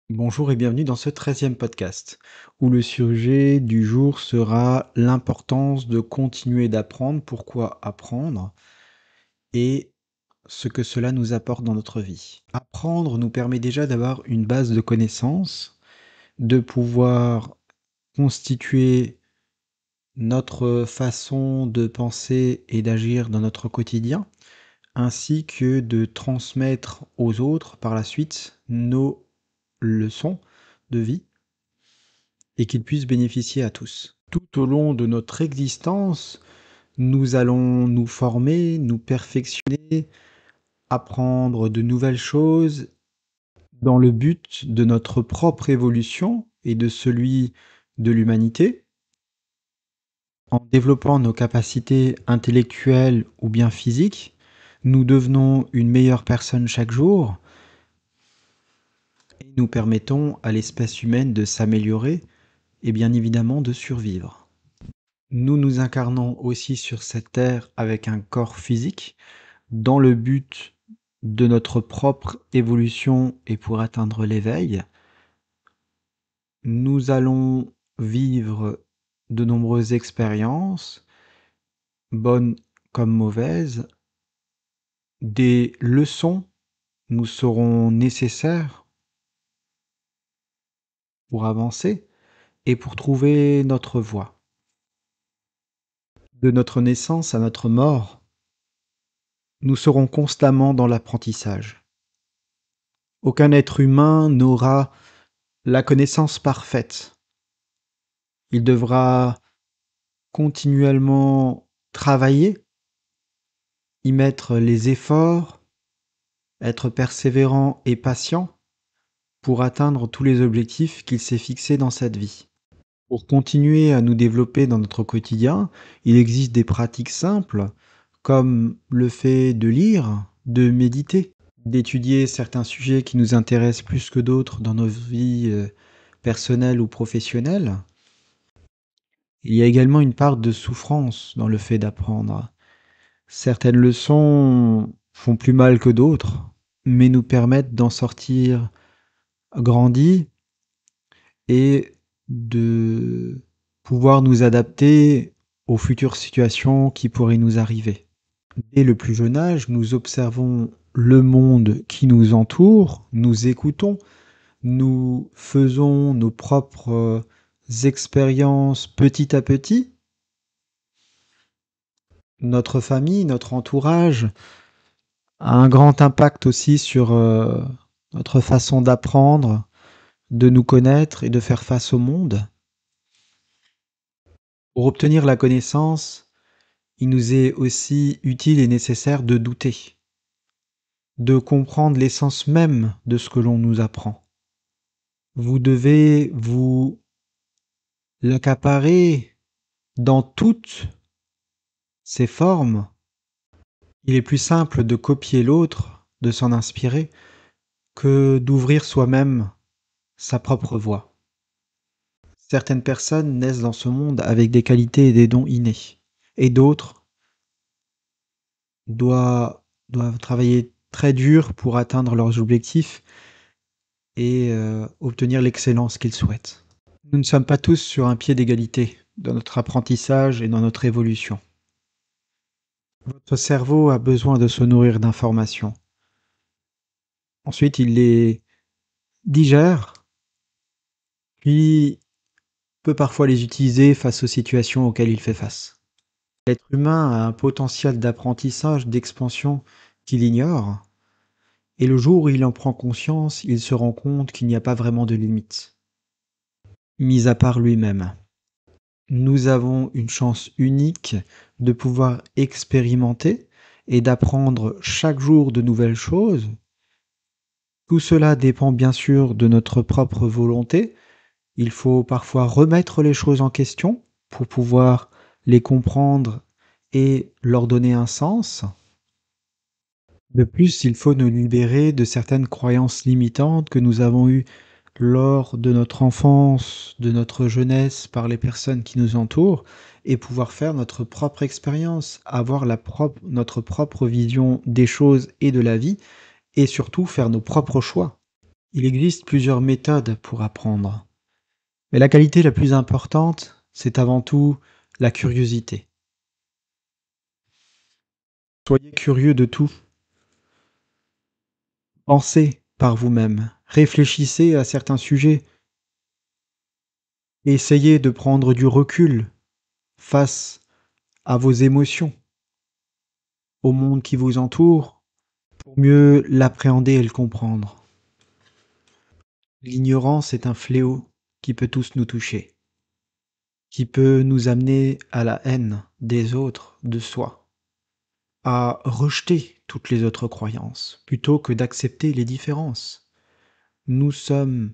Bonjour et bienvenue dans ce 13e podcast, où le sujet du jour sera l'importance de continuer d'apprendre, pourquoi apprendre et ce que cela nous apporte dans notre vie. Apprendre nous permet déjà d'avoir une base de connaissances, de pouvoir constituer notre façon de penser et d'agir dans notre quotidien, ainsi que de transmettre aux autres par la suite nos leçons de vie et qu'ils puissent bénéficier à tous. Tout au long de notre existence, nous allons nous former, nous perfectionner, apprendre de nouvelles choses dans le but de notre propre évolution et de celui de l'humanité, en développant nos capacités intellectuelles ou bien physiques. Nous devenons une meilleure personne chaque jour et nous permettons à l'espèce humaine de s'améliorer et bien évidemment de survivre. Nous nous incarnons aussi sur cette terre avec un corps physique, dans le but de notre propre évolution et pour atteindre l'éveil. Nous allons vivre de nombreuses expériences, bonnes comme mauvaises. Des leçons nous seront nécessaires pour avancer et pour trouver notre voie. De notre naissance à notre mort, nous serons constamment dans l'apprentissage. Aucun être humain n'aura la connaissance parfaite. Il devra continuellement travailler, y mettre les efforts, être persévérant et patient pour atteindre tous les objectifs qu'il s'est fixés dans cette vie. Pour continuer à nous développer dans notre quotidien, il existe des pratiques simples comme le fait de lire, de méditer, d'étudier certains sujets qui nous intéressent plus que d'autres dans nos vies personnelles ou professionnelles. Il y a également une part de souffrance dans le fait d'apprendre. Certaines leçons font plus mal que d'autres, mais nous permettent d'en sortir grandis et de pouvoir nous adapter aux futures situations qui pourraient nous arriver. Dès le plus jeune âge, nous observons le monde qui nous entoure, nous écoutons, nous faisons nos propres expériences petit à petit. Notre famille, notre entourage a un grand impact aussi sur notre façon d'apprendre, de nous connaître et de faire face au monde. Pour obtenir la connaissance, il nous est aussi utile et nécessaire de douter, de comprendre l'essence même de ce que l'on nous apprend. Vous devez vous l'accaparer dans toutes ses formes. Il est plus simple de copier l'autre, de s'en inspirer, que d'ouvrir soi-même sa propre voie. Certaines personnes naissent dans ce monde avec des qualités et des dons innés, et d'autres doivent travailler très dur pour atteindre leurs objectifs et obtenir l'excellence qu'ils souhaitent. Nous ne sommes pas tous sur un pied d'égalité dans notre apprentissage et dans notre évolution. Votre cerveau a besoin de se nourrir d'informations. Ensuite, il les digère, puis peut parfois les utiliser face aux situations auxquelles il fait face. L'être humain a un potentiel d'apprentissage, d'expansion qu'il ignore, et le jour où il en prend conscience, il se rend compte qu'il n'y a pas vraiment de limite, mis à part lui-même. Nous avons une chance unique de pouvoir expérimenter et d'apprendre chaque jour de nouvelles choses. Tout cela dépend bien sûr de notre propre volonté. Il faut parfois remettre les choses en question pour pouvoir les comprendre et leur donner un sens. De plus, il faut nous libérer de certaines croyances limitantes que nous avons eues lors de notre enfance, de notre jeunesse, par les personnes qui nous entourent, et pouvoir faire notre propre expérience, avoir notre propre vision des choses et de la vie, et surtout faire nos propres choix. Il existe plusieurs méthodes pour apprendre, mais la qualité la plus importante, c'est avant tout la curiosité. Soyez curieux de tout, pensez par vous-même, réfléchissez à certains sujets, essayez de prendre du recul face à vos émotions, au monde qui vous entoure, pour mieux l'appréhender et le comprendre. L'ignorance est un fléau qui peut tous nous toucher, qui peut nous amener à la haine des autres, de soi, à rejeter toutes les autres croyances, plutôt que d'accepter les différences. Nous sommes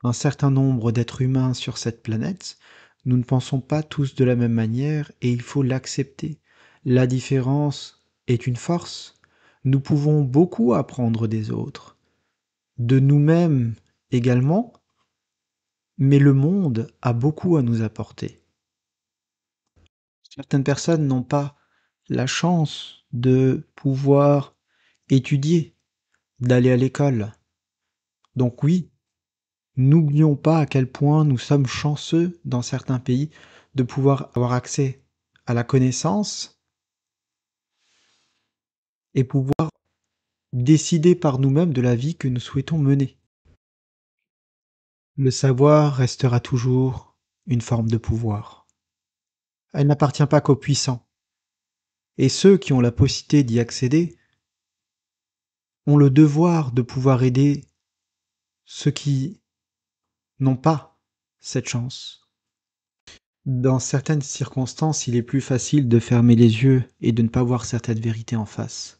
un certain nombre d'êtres humains sur cette planète, nous ne pensons pas tous de la même manière et il faut l'accepter. La différence est une force. Nous pouvons beaucoup apprendre des autres, de nous-mêmes également, mais le monde a beaucoup à nous apporter. Certaines personnes n'ont pas la chance de pouvoir étudier, d'aller à l'école. Donc oui, n'oublions pas à quel point nous sommes chanceux dans certains pays de pouvoir avoir accès à la connaissance et pouvoir décider par nous-mêmes de la vie que nous souhaitons mener. Le savoir restera toujours une forme de pouvoir. Elle n'appartient pas qu'aux puissants. Et ceux qui ont la possibilité d'y accéder ont le devoir de pouvoir aider ceux qui n'ont pas cette chance. Dans certaines circonstances, il est plus facile de fermer les yeux et de ne pas voir certaines vérités en face.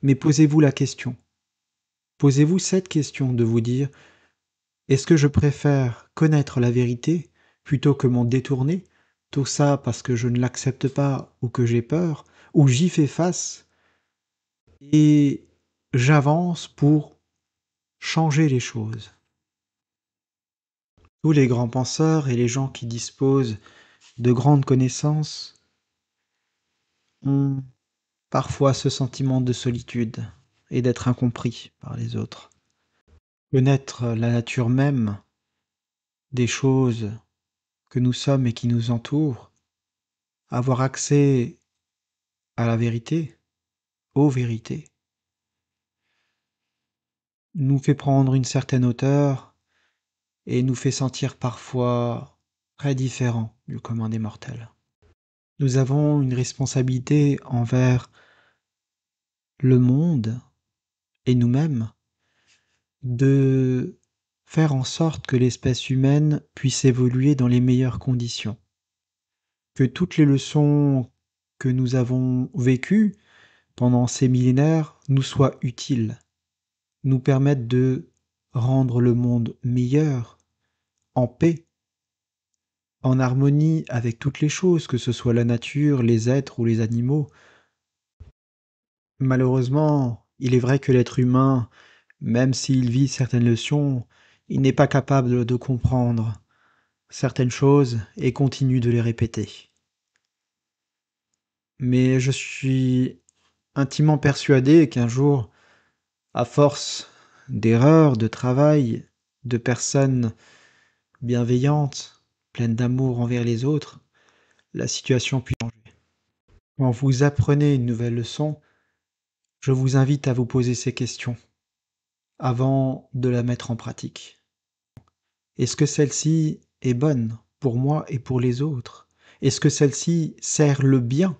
Mais posez-vous la question. Posez-vous cette question de vous dire: est-ce que je préfère connaître la vérité plutôt que m'en détourner? Tout ça parce que je ne l'accepte pas ou que j'ai peur, ou j'y fais face et j'avance pour changer les choses. Tous les grands penseurs et les gens qui disposent de grandes connaissances ont parfois ce sentiment de solitude et d'être incompris par les autres. Connaître la nature même des choses que nous sommes et qui nous entourent, avoir accès à la vérité, aux vérités, nous fait prendre une certaine hauteur et nous fait sentir parfois très différents du commun des mortels. Nous avons une responsabilité envers le monde et nous-mêmes de faire en sorte que l'espèce humaine puisse évoluer dans les meilleures conditions. Que toutes les leçons que nous avons vécues pendant ces millénaires nous soient utiles, nous permettent de rendre le monde meilleur, en paix, en harmonie avec toutes les choses, que ce soit la nature, les êtres ou les animaux. Malheureusement, il est vrai que l'être humain, même s'il vit certaines leçons, il n'est pas capable de comprendre certaines choses et continue de les répéter. Mais je suis intimement persuadé qu'un jour, à force d'erreurs, de travail, de personnes bienveillantes, pleines d'amour envers les autres, la situation peut changer. Quand vous apprenez une nouvelle leçon, je vous invite à vous poser ces questions avant de la mettre en pratique. Est-ce que celle-ci est bonne pour moi et pour les autres? Est-ce que celle-ci sert le bien?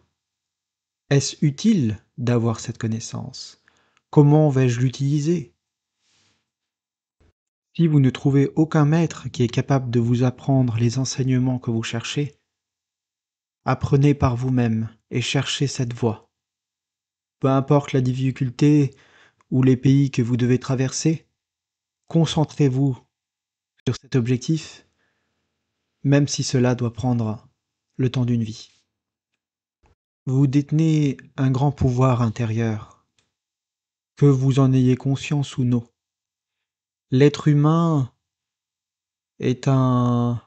Est-ce utile d'avoir cette connaissance? Comment vais-je l'utiliser? Si vous ne trouvez aucun maître qui est capable de vous apprendre les enseignements que vous cherchez, apprenez par vous-même et cherchez cette voie. Peu importe la difficulté ou les pays que vous devez traverser, concentrez-vous sur cet objectif, même si cela doit prendre le temps d'une vie. Vous détenez un grand pouvoir intérieur, que vous en ayez conscience ou non. L'être humain est un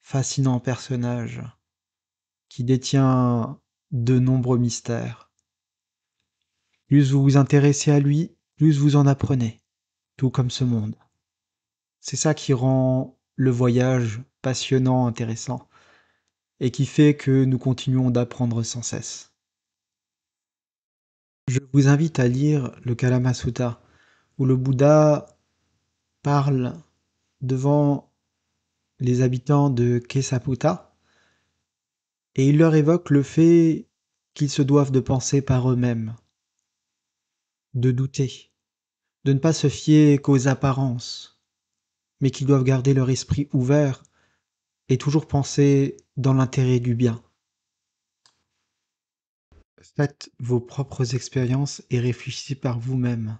fascinant personnage qui détient de nombreux mystères. Plus vous vous intéressez à lui, plus vous en apprenez, tout comme ce monde. C'est ça qui rend le voyage passionnant, intéressant, et qui fait que nous continuons d'apprendre sans cesse. Je vous invite à lire le Kalama Sutta, où le Bouddha parle devant les habitants de Kesaputta, et il leur évoque le fait qu'ils se doivent de penser par eux-mêmes, de douter, de ne pas se fier qu'aux apparences, mais qu'ils doivent garder leur esprit ouvert et toujours penser dans l'intérêt du bien. Faites vos propres expériences et réfléchissez par vous-même.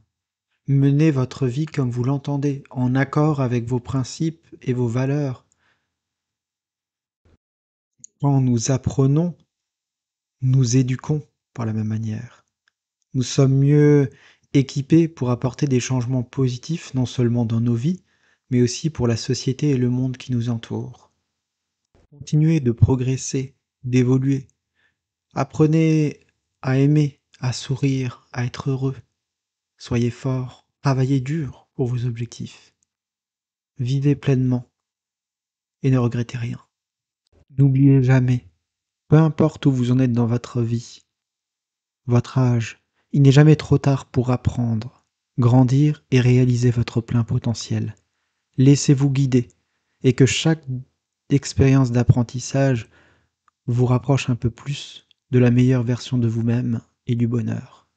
Menez votre vie comme vous l'entendez, en accord avec vos principes et vos valeurs. Quand nous apprenons, nous éduquons par la même manière. Nous sommes mieux équipés pour apporter des changements positifs, non seulement dans nos vies, mais aussi pour la société et le monde qui nous entoure. Continuez de progresser, d'évoluer. Apprenez à aimer, à sourire, à être heureux. Soyez forts, travaillez dur pour vos objectifs. Vivez pleinement et ne regrettez rien. N'oubliez jamais, peu importe où vous en êtes dans votre vie, votre âge, il n'est jamais trop tard pour apprendre, grandir et réaliser votre plein potentiel. Laissez-vous guider et que chaque expérience d'apprentissage vous rapproche un peu plus de la meilleure version de vous-même et du bonheur.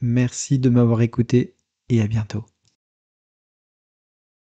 Merci de m'avoir écouté et à bientôt.